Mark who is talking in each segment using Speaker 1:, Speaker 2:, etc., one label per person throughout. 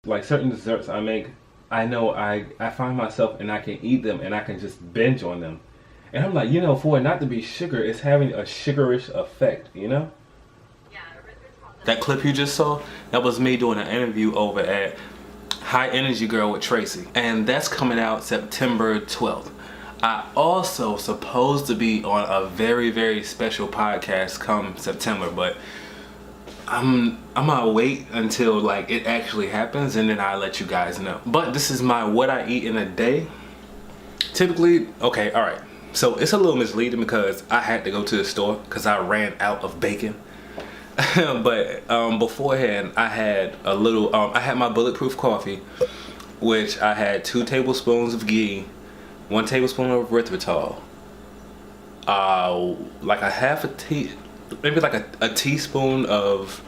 Speaker 1: like certain desserts I make, I know I find myself and I can eat them and I can just binge on them. And I'm like, for it not to be sugar, it's having a sugarish effect, That clip you just saw, that was me doing an interview over at High Energy Girl with Tracy. And that's coming out September 12th. I also supposed to be on a very, very special podcast come September, but I'm gonna wait until like it actually happens and then I'll let you guys know. But this is my what I eat in a day. Typically, okay, all right. So it's a little misleading because I had to go to the store because I ran out of bacon. But beforehand, I had I had my bulletproof coffee, which I had 2 tablespoons of ghee, 1 tablespoon of erythritol, like a half a maybe like a teaspoon of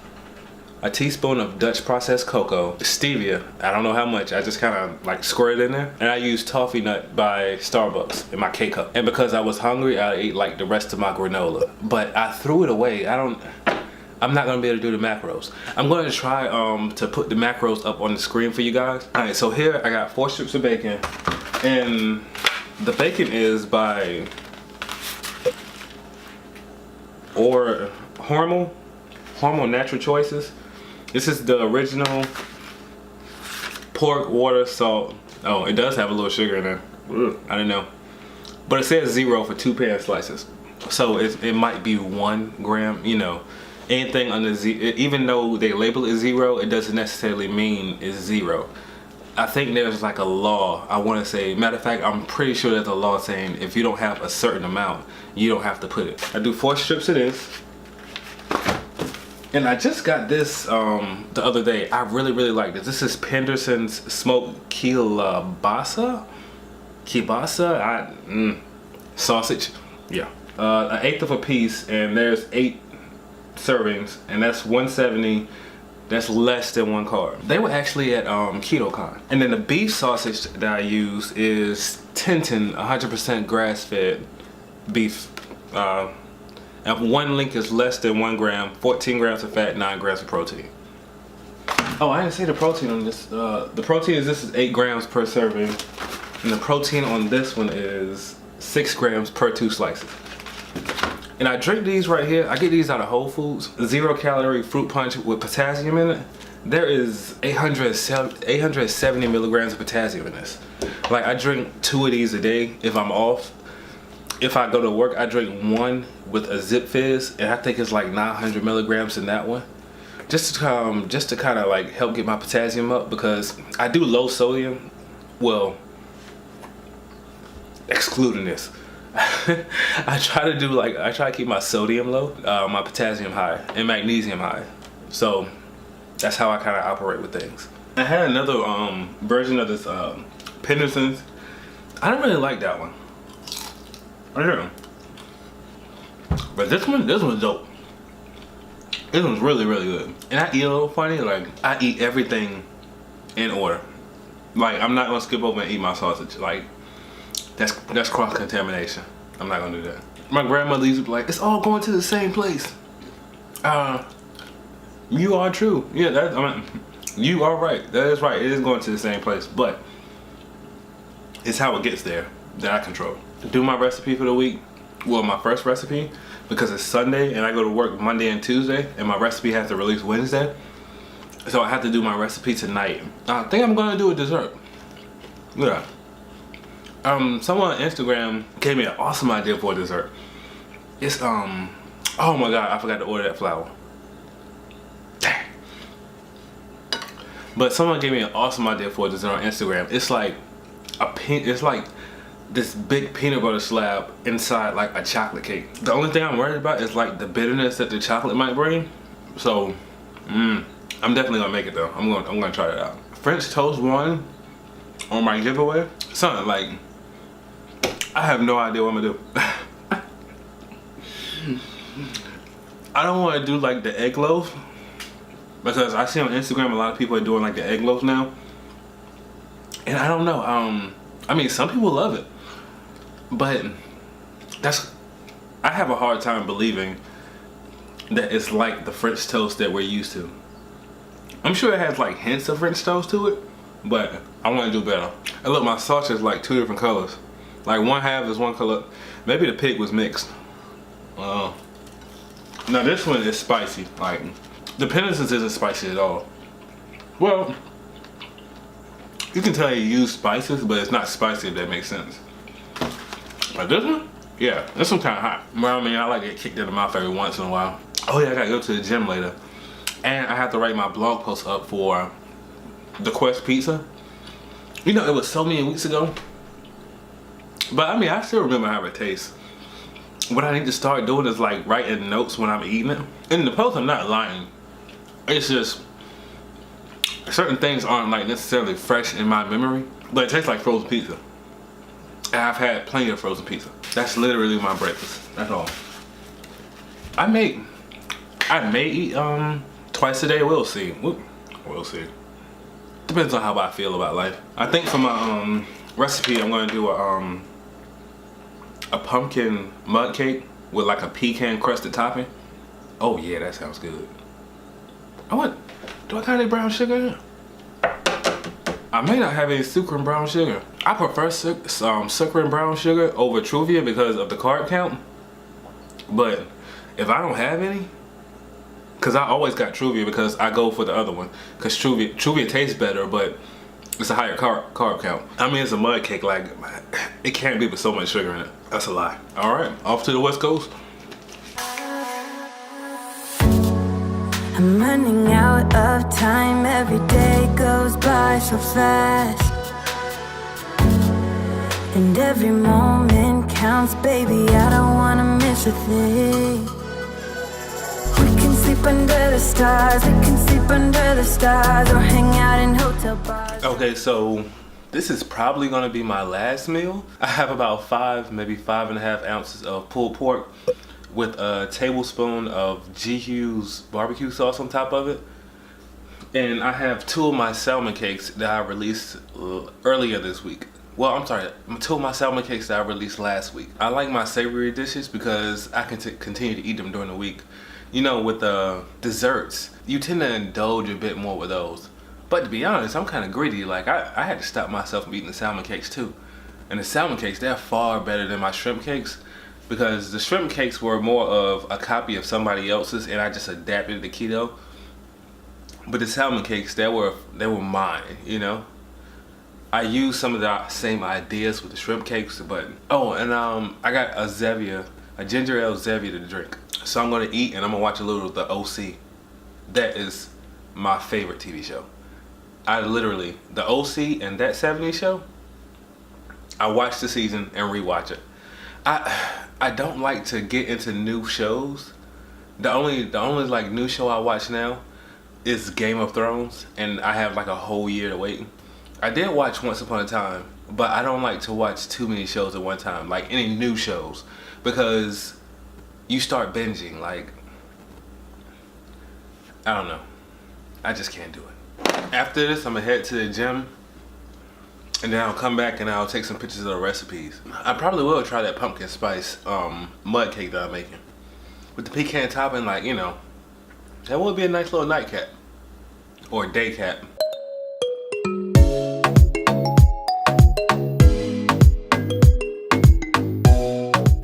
Speaker 1: Dutch processed cocoa, stevia. I don't know how much. I just kind of like squirted in there, and I used toffee nut by Starbucks in my K cup. And because I was hungry, I ate like the rest of my granola, but I threw it away. I'm not gonna be able to do the macros. I'm gonna try to put the macros up on the screen for you guys. All right, so here I got 4 strips of bacon, and the bacon is by Hormel Natural Choices. This is the original pork, water, salt. Oh, it does have a little sugar in there. I didn't know. But it says 0 for 2 pan slices. So it might be 1 gram, Anything under 0, even though they label it 0, it doesn't necessarily mean it's 0. I think there's like a law, I want to say, matter of fact, I'm pretty sure there's a law saying if you don't have a certain amount, you don't have to put it. I do 4 strips of this. And I just got this the other day. I really, really like this. This is Penderson's smoked kielbasa. Sausage. Yeah. 1/8 of a piece, and there's 8 servings, and that's 170. That's less than 1 carb. They were actually at KetoCon. And then the beef sausage that I use is Tintin 100% grass-fed beef. And 1 link is less than 1 gram, 14 grams of fat, 9 grams of protein. Oh, I didn't say the protein on this. The protein is, this is 8 grams per serving. And the protein on this one is 6 grams per 2 slices. And I drink these right here. I get these out of Whole Foods. 0 calorie fruit punch with potassium in it. There is 870 milligrams of potassium in this. Like, I drink 2 of these a day if I'm off. If I go to work, I drink 1 with a Zip Fizz, and I think it's like 900 milligrams in that one. Just to kind of like help get my potassium up, because I do low sodium. Well, excluding this. I try to keep my sodium low, my potassium high, and magnesium high. So that's how I kind of operate with things. I had another version of this Penderson's. I don't really like that one. I do. But this one's dope. This one's really, really good. And I eat a little funny. Like, I eat everything in order. Like, I'm not gonna skip over and eat my sausage. Like, that's cross-contamination. I'm not gonna do that. My grandmother used to be like, it's all going to the same place. You are true. Yeah, you are right. That is right. It is going to the same place. But it's how it gets there that I control. Do my recipe for the week. Well, my first recipe, because it's Sunday and I go to work Monday and Tuesday, and my recipe has to release Wednesday. So I have to do my recipe tonight. I think I'm gonna do a dessert. Yeah. Someone on Instagram gave me an awesome idea for a dessert. It's oh my god, I forgot to order that flour. Dang. But someone gave me an awesome idea for a dessert on Instagram. It's like this big peanut butter slab inside like a chocolate cake. The only thing I'm worried about is like the bitterness that the chocolate might bring. So, I'm definitely gonna make it though. I'm gonna try it out. French toast won on my giveaway. Something like, I have no idea what I'm gonna do. I don't want to do like the egg loaf, because I see on Instagram a lot of people are doing like the egg loaf now, and I don't know. I mean, some people love it, but I have a hard time believing that it's like the French toast that we're used to. I'm sure it has like hints of French toast to it, but I want to do better. And look, my sausage is like 2 different colors. Like one half is one color. Maybe the pig was mixed. Now this one is spicy. Like the Penitence isn't spicy at all. Well, you can tell you use spices, but it's not spicy if that makes sense. But this one, yeah, this one kind of hot. Well, I mean, I like to get kicked in the mouth every once in a while. Oh yeah, I gotta go to the gym later. And I have to write my blog post up for the Quest Pizza. You know, it was so many weeks ago. But I mean, I still remember how it tastes. What I need to start doing is like writing notes when I'm eating it. In the post, I'm not lying. It's just certain things aren't like necessarily fresh in my memory, but it tastes like frozen pizza. And I've had plenty of frozen pizza. That's literally my breakfast. That's all. I may eat twice a day. We'll see. We'll see. Depends on how I feel about life. I think for my recipe, I'm gonna do a pumpkin mud cake with like a pecan crusted topping. Oh yeah, that sounds good. Do I got any brown sugar in it? I may not have any sucre and brown sugar. I prefer sucre and brown sugar over Truvia because of the carb count. But if I don't have any, because I always got Truvia because I go for the other one. Because Truvia tastes better, but it's a higher carb count. I mean, it's a mud cake, like, it can't be with so much sugar in it. That's a lie. All right, off to the West Coast.
Speaker 2: I'm running out of time, every day goes by so fast. And every moment counts, baby, I don't wanna miss a thing. We can sleep under the stars, we can sleep under the stars, or hang out in hotel bars.
Speaker 1: Okay, so this is probably gonna be my last meal. I have about 5, maybe 5.5 ounces of pulled pork with a tablespoon of GQ's barbecue sauce on top of it. And I have 2 of my salmon cakes that I released earlier this week. Well, I'm sorry, 2 of my salmon cakes that I released last week. I like my savory dishes because I can continue to eat them during the week. You know, with desserts, you tend to indulge a bit more with those. But to be honest, I'm kind of greedy. Like, I had to stop myself from eating the salmon cakes too. And the salmon cakes, they're far better than my shrimp cakes, because the shrimp cakes were more of a copy of somebody else's and I just adapted the keto. But the salmon cakes, they were mine, you know? I used some of the same ideas with the shrimp cakes, but and I got a ginger ale Zevia to drink. So I'm gonna eat and I'm gonna watch a little of the OC. That is my favorite TV show. The OC and That 70s Show, I watch the season and rewatch it. I don't like to get into new shows. The only like new show I watch now is Game of Thrones, and I have like a whole year to wait. I did watch Once Upon a Time, but I don't like to watch too many shows at one time, like any new shows, because you start binging. Like, I don't know. I just can't do it. After this, I'm gonna head to the gym, and then I'll come back and I'll take some pictures of the recipes. I probably will try that pumpkin spice mud cake that I'm making. With the pecan topping, like, you know, that would be a nice little nightcap. Or day cap.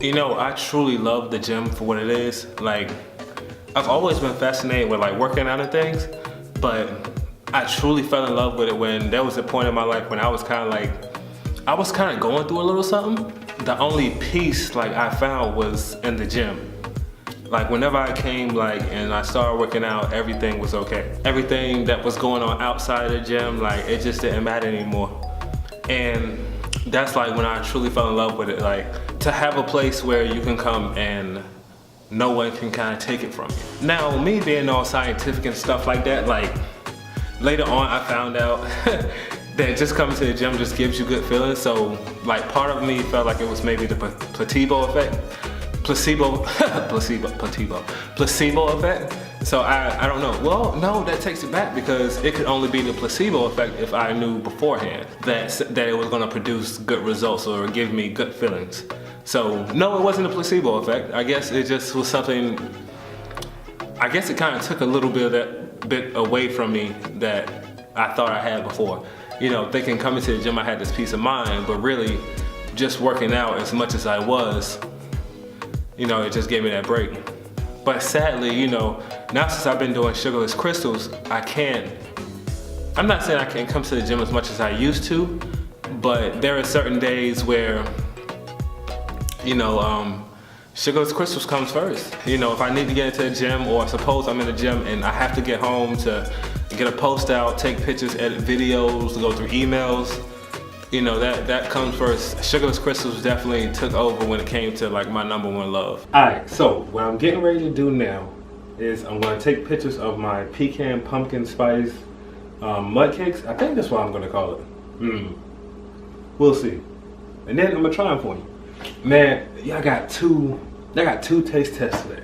Speaker 1: You know, I truly love the gym for what it is. Like, I've always been fascinated with like working out and things, but I truly fell in love with it when there was a point in my life when I was kind of going through a little something. The only peace like I found was in the gym. Like, whenever I came like and I started working out, everything was okay. Everything that was going on outside of the gym, like, it just didn't matter anymore. And that's like when I truly fell in love with it. Like, to have a place where you can come and no one can kind of take it from you. Now, me being all scientific and stuff like that, like, later on I found out that just coming to the gym just gives you good feelings. So like, part of me felt like it was maybe the placebo effect. Placebo effect. So I don't know. Well, no, that takes it back, because it could only be the placebo effect if I knew beforehand that it was gonna produce good results or give me good feelings. So no, it wasn't a placebo effect. I guess it just was something, I guess it kind of took a little bit bit away from me that I thought I had before. You know, thinking coming to the gym I had this peace of mind, but really just working out as much as I was, you know, it just gave me that break. But sadly, you know, now since I've been doing sugarless crystals, I'm not saying I can't come to the gym as much as I used to, but there are certain days where, you know, sugarless crystals comes first. You know, if I need to get into the gym, or suppose I'm in the gym and I have to get home to get a post out, take pictures, edit videos, go through emails, you know, that comes first. Sugarless crystals definitely took over when it came to like my #1 love. Alright, so what I'm getting ready to do now is I'm gonna take pictures of my pecan pumpkin spice mud cakes. I think that's what I'm gonna call it. We'll see. And then I'm gonna try them for you. Man, I got two taste tests today.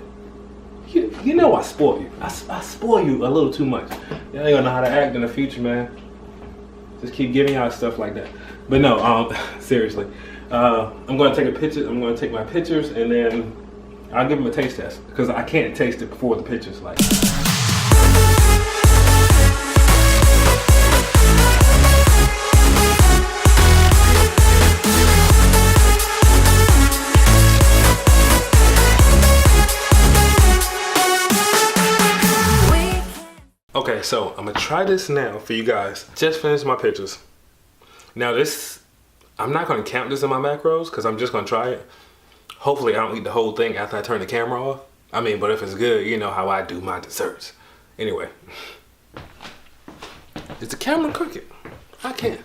Speaker 1: You know I spoil you. I spoil you a little too much. Y'all ain't gonna know how to act in the future, man. Just keep giving out stuff like that. But no, seriously. I'm gonna take a picture. I'm gonna take my pictures and then I'll give them a taste test because I can't taste it before the pictures. Like. Okay, so I'm gonna try this now for you guys. Just finished my pictures. Now this, I'm not gonna count this in my macros because I'm just gonna try it. Hopefully I don't eat the whole thing after I turn the camera off. I mean, but if it's good, you know how I do my desserts. Anyway. Is the camera crooked? I can't.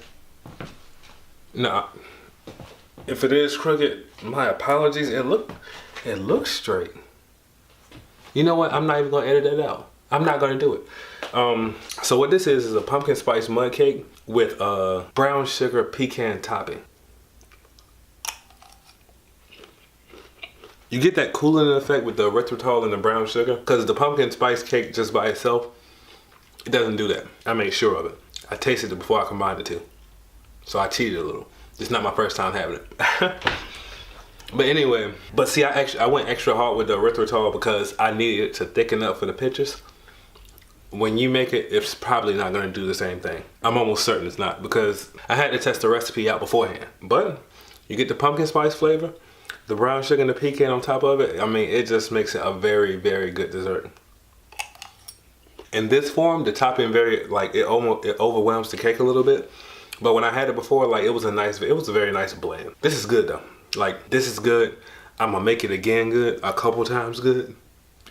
Speaker 1: Nah. If it is crooked, my apologies. It looks straight. You know what? I'm not even gonna edit it out. I'm not gonna do it. So what this is a pumpkin spice mud cake with brown sugar pecan topping. You get that cooling effect with the erythritol and the brown sugar, because the pumpkin spice cake just by itself, it doesn't do that. I made sure of it. I tasted it before I combined the two. So I cheated a little. It's not my first time having it. But anyway, but see, I went extra hard with the erythritol because I needed it to thicken up for the pictures. When you make it, it's probably not gonna do the same thing. I'm almost certain it's not because I had to test the recipe out beforehand. But you get the pumpkin spice flavor, the brown sugar and the pecan on top of it. I mean, it just makes it a very, very good dessert. In this form, the topping it overwhelms the cake a little bit. But when I had it before, like it was a very nice blend. This is good though. Like this is good. I'm gonna make it again good, a couple times good.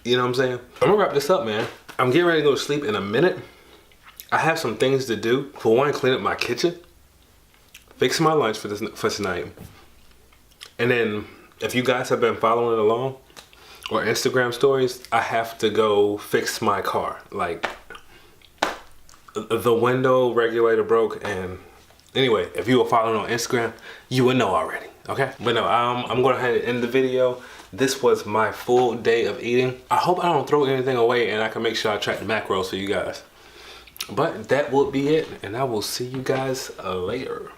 Speaker 1: You know what I'm saying? I'm gonna wrap this up, man. I'm getting ready to go to sleep in a minute. I have some things to do. For one, clean up my kitchen, fix my lunch for tonight. And then if you guys have been following along or Instagram stories, I have to go fix my car. Like the window regulator broke, and anyway, if you were following on Instagram, you would know already, okay? But no, I'm gonna head end the video. This was my full day of eating. I hope I don't throw anything away and I can make sure I track the macros for you guys. But that will be it, and I will see you guys later.